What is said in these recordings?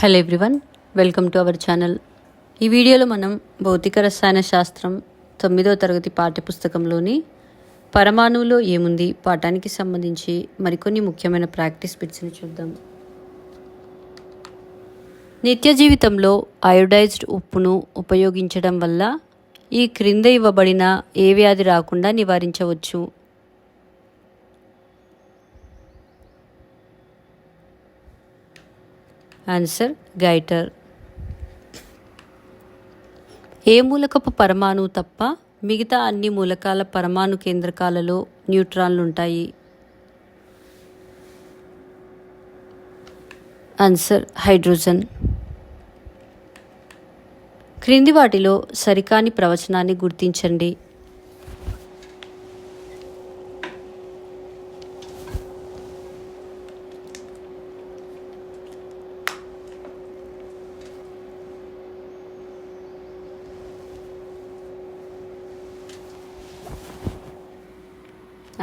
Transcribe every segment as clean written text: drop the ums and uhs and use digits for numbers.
Hello everyone, welcome to our channel. ఈ వీడియోలో మనం భౌతిక రసాయన శాస్త్రం 9వ తరగతి పాఠ్యపుస్తకంలోని పరమాణువులో ఏముంది పాఠానికి సంబంధించి మరికొన్ని ముఖ్యమైన ప్రాక్టీస్ బిట్స్ని చూద్దాం. నిత్య జీవితంలో అయోడైజ్డ్ ఉప్పును ఉపయోగించడం వల్ల ఈ క్రింద ఇవ్వబడిన ఏ వ్యాధి రాకుండా నివారించవచ్చు? ఆన్సర్ గైటర్. ఏ మూలకపు పరమాణువు తప్ప మిగతా అన్ని మూలకాల పరమాణు కేంద్రకాలలో న్యూట్రాన్లు ఉంటాయి? Answer hydrogen. క్రింది వాటిలో సరికాని ప్రవచనాన్ని గుర్తించండి.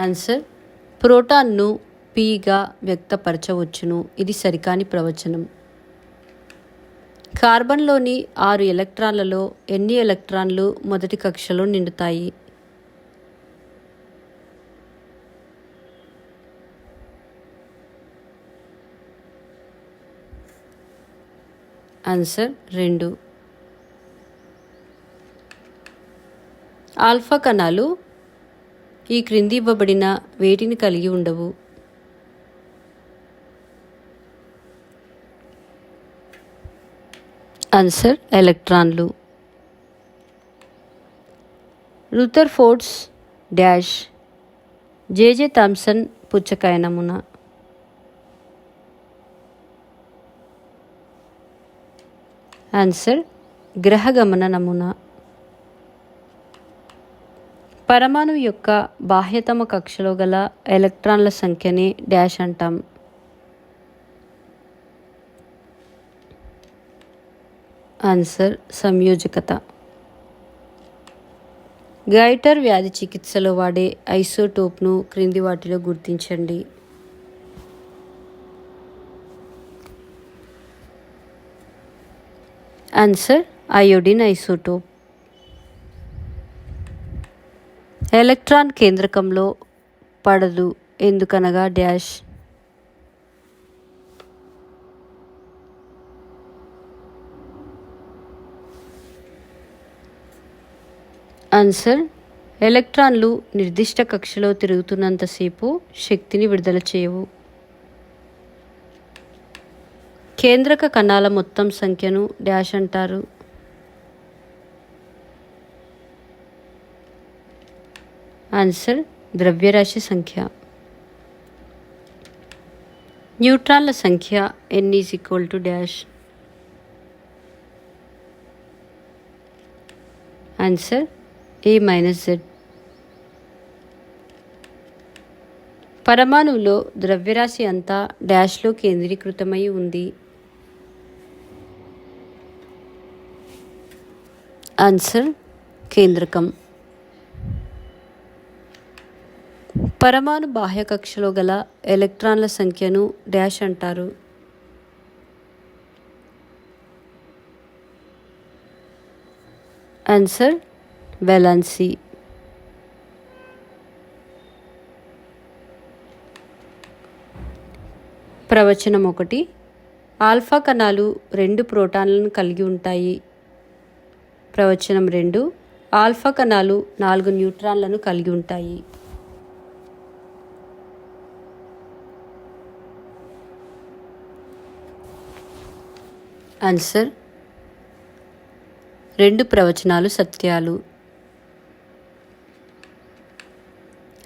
ఆన్సర్ ప్రోటాన్ను పీగా వ్యక్తపరచవచ్చును. ఇది సరికాని ప్రవచనం. కార్బన్లోని 6 ఎలక్ట్రాన్లలో ఎన్ని ఎలక్ట్రాన్లు మొదటి కక్షలో నిండుతాయి? ఆన్సర్ 2. ఆల్ఫా కణాలు ఈ క్రింది ఇవ్వబడిన వేటిని కలిగి ఉండవు? ఆన్సర్ ఎలక్ట్రాన్లు. రూథర్ఫోర్డ్స్ డాష్ జేజే థామ్సన్ పుచ్చకాయ నమూనా. ఆన్సర్ గ్రహగమన నమూనా. పరమాణువు యొక్క బాహ్యతమ కక్షలో గల ఎలక్ట్రాన్ల సంఖ్యని డాష్ అంటాం? ఆన్సర్ సంయోజకత. గైటర్ వ్యాధి చికిత్సలో వాడే ఐసోటోప్ను క్రింది వాటిలో గుర్తించండి. Answer iodine isotope. ఎలక్ట్రాన్ కేంద్రకంలో పడదు ఎందుకనగా డాష్? ఆన్సర్ ఎలక్ట్రాన్లు నిర్దిష్ట కక్షలో తిరుగుతున్నంతసేపు శక్తిని విడుదల చేయవు. కేంద్రక కణాల మొత్తం సంఖ్యను డాష్ అంటారు? ఆన్సర్ ద్రవ్యరాశి సంఖ్య. న్యూట్రాన్ల సంఖ్య n = డాష్? Answer a-z. పరమాణువులో ద్రవ్యరాశి అంతా డాష్లో కేంద్రీకృతమై ఉంది? ఆన్సర్ కేంద్రకం. పరమాణు బాహ్య కక్షలో గల ఎలక్ట్రాన్ల సంఖ్యను డాష్ అంటారు? Answer valency. ప్రవచనం 1. ఆల్ఫా కణాలు 2 ప్రోటాన్లను కలిగి ఉంటాయి. ప్రవచనం 2. ఆల్ఫా కణాలు 4 న్యూట్రాన్లను కలిగి ఉంటాయి. ఆన్సర్ 2 ప్రవచనాలు సత్యాలు.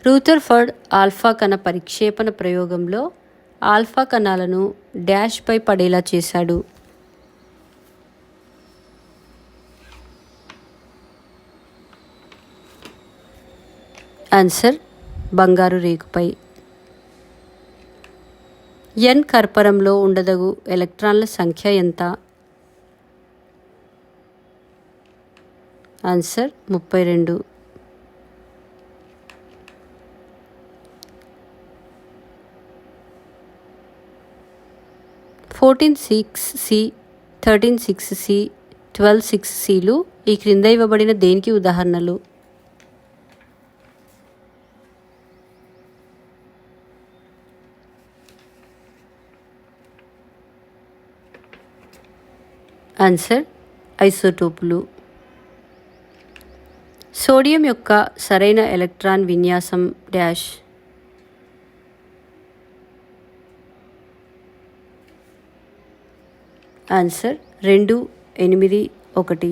రూథర్ఫర్డ్ ఆల్ఫా కణ పరిక్షేపణ ప్రయోగంలో ఆల్ఫా కణాలను డాష్ పై పడేలా చేశాడు? ఆన్సర్ బంగారు రేకుపై. ఎన్ కర్పరంలో ఉండదగు ఎలక్ట్రాన్ల సంఖ్య ఎంత? ఆన్సర్ 32. 14(6)C 13(6)C 12(6)Cలు ఈ క్రింద ఇవ్వబడిన దేనికి ఉదాహరణలు? ఆన్సర్ ఐసోటోపులు. సోడియం యొక్క సరైన ఎలక్ట్రాన్ విన్యాసం డాష్. ఆన్సర్ 2 8 1.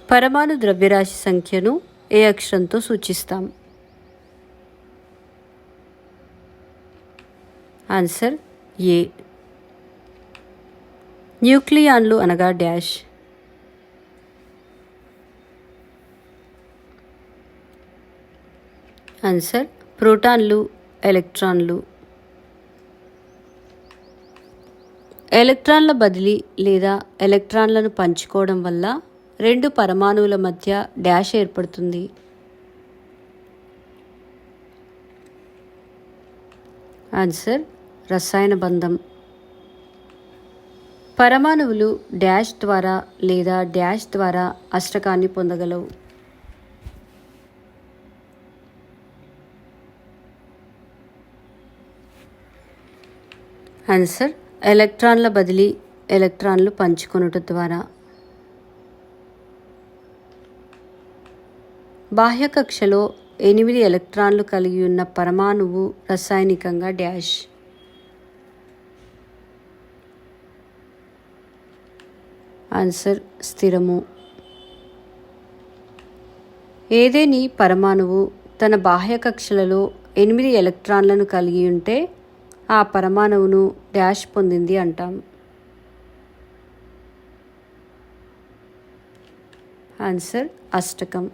పరమాణు ద్రవ్యరాశి సంఖ్యను ఏ అక్షరంతో సూచిస్తాం? ఆన్సర్ ఏ. న్యూక్లియాన్లు అనగా డాష్. ఆన్సర్ ప్రోటాన్లు, ఎలక్ట్రాన్లు. ఎలక్ట్రాన్ల బదిలీ లేదా ఎలక్ట్రాన్లను పంచుకోవడం వల్ల రెండు పరమాణువుల మధ్య డాష్ ఏర్పడుతుంది. ఆన్సర్ రసాయన బంధం. పరమాణువులు డాష్ ద్వారా లేదా డాష్ ద్వారా అష్టకాన్ని పొందగలవు. ఆన్సర్ ఎలక్ట్రాన్ల బదిలీ, ఎలక్ట్రాన్లు పంచుకొనుట ద్వారా. బాహ్యకక్షలో 8 ఎలక్ట్రాన్లు కలిగి ఉన్న పరమాణువు రసాయనికంగా డాష్. ఆన్సర్ స్థిరము. ఏదేని పరమాణువు తన బాహ్యకక్షలలో 8 ఎలక్ట్రాన్లను కలిగి ఉంటే ఆ పరమాణువును డాష్ పొందింది అంటాం. ఆన్సర్ అష్టకం.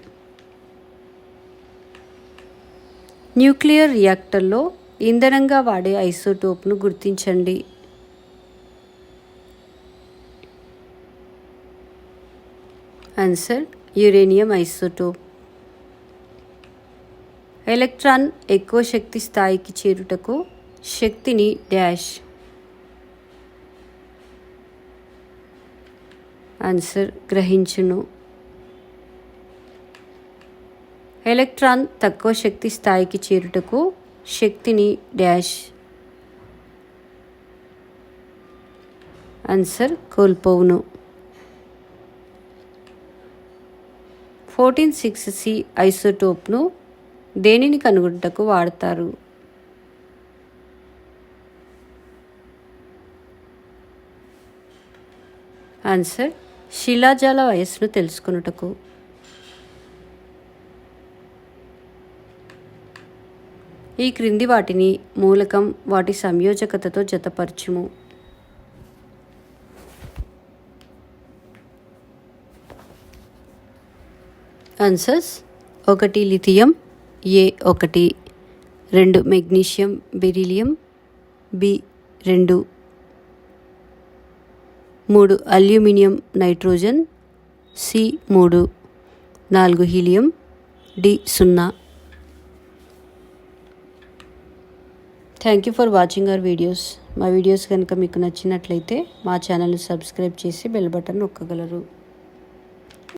న్యూక్లియర్ రియాక్టర్లో ఇంధనంగా వాడే ఐసోటోప్ను గుర్తించండి. Answer uranium isotope. ఎలక్ట్రాన్ ఎక్కువ శక్తి స్థాయికి చేరుటకు శక్తిని డాష్. ఆన్సర్ గ్రహించును. ఎలక్ట్రాన్ తక్కువ శక్తి స్థాయికి చేరుటకు శక్తిని డాష్. ఆన్సర్ కోల్పోవును. 14(6)C ఐసోటోప్ను దేనిని కనుగొనుటకు వాడతారు? ఆన్సర్ శిలాజాల వయస్సును తెలుసుకొనుటకు. ఈ క్రింది వాటిని మూలకం వాటి సంయోజకతతో జతపరచుము. Answers: 1 lithium A1, 2 magnesium beryllium B2, 3 aluminium nitrogen C3, 4 helium D0. Thank you for watching our videos. మా వీడియోస్ కనుక మీకు నచ్చినట్లయితే మా ఛానల్ని సబ్స్క్రైబ్ చేసి బెల్ బటన్ నొక్కగలరు.